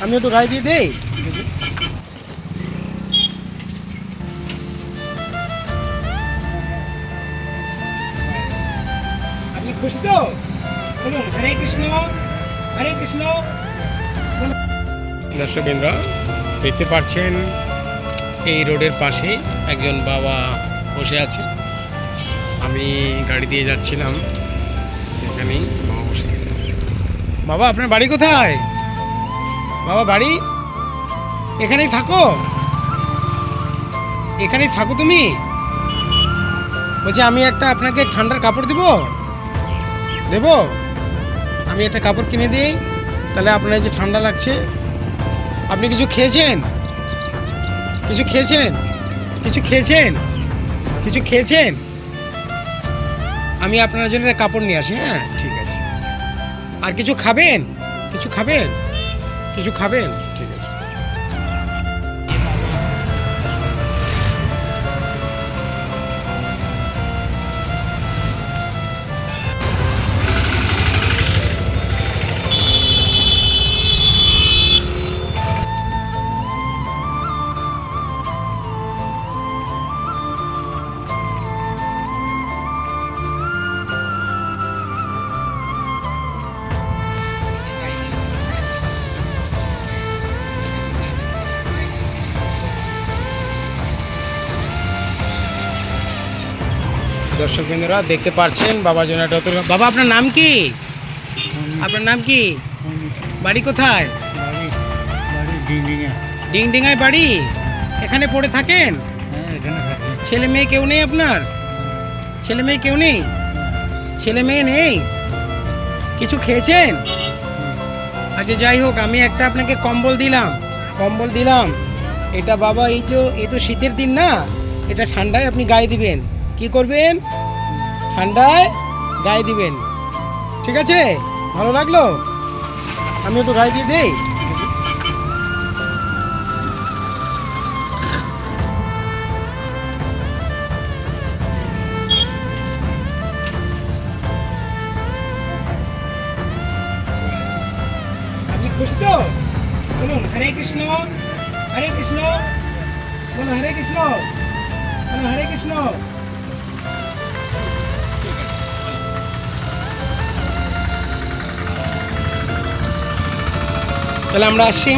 আমি একটু গায়ে দিয়ে দেই। আপনি খুশি তো? বলুন হরে কৃষ্ণ, হরে কৃষ্ণ। দর্শকবৃন্দ, দেখতে পাচ্ছেন এই রোডের পাশে একজন বাবা বসে আছে। আমি গাড়ি দিয়ে যাচ্ছিলাম, এখানেই বাবা বসে। বাবা, আপনার বাড়ি কোথায়? বাবা, বাড়ি এখানেই থাকো? এখানেই থাকো তুমি? বলছি আমি একটা আপনাকে ঠান্ডার কাপড় দেবো? আমি একটা কাপড় কিনে দিই, তাহলে আপনার যে ঠান্ডা লাগছে। আপনি কিছু খেয়েছেন? কিছু খেয়েছেন? কিছু খেয়েছেন? কিছু খেয়েছেন? আমি আপনার জন্য একটা কাপড় নিয়ে আসি। হ্যাঁ, ঠিক আছে। আর কিছু খাবেন? কিছু খাবেন? কিছু খাবেন? ঠিক আছে। দর্শকবৃন্দরা দেখতে পাচ্ছেন বাবার জন্য একটা বাবা, আপনার নাম কি? আপনার নাম কি? বাড়ি কোথায়? ডিংডিঙায় বাড়ি। এখানে পড়ে থাকেন? ছেলে মেয়ে কেউ নেই আপনার? ছেলে মেয়ে কেউ নেই? ছেলে মেয়ে নেই? কিছু খেয়েছেন? আচ্ছা, যাই হোক, আমি একটা আপনাকে কম্বল দিলাম। এটা বাবা, এই তো শীতের দিন না, এটা ঠান্ডায় আপনি গায়ে দিবেন। কি করবেন? ঠান্ডায় গায়ে দিবেন। ঠিক আছে? ভালো লাগলো? আমি একটু গায়ে দিয়ে দেই। আপনি খুশি তো? বলুন হরে কৃষ্ণ, হরে কৃষ্ণ। বলুন হরে কৃষ্ণ, বলুন হরে কৃষ্ণ। তাহলে আমরা আসছি।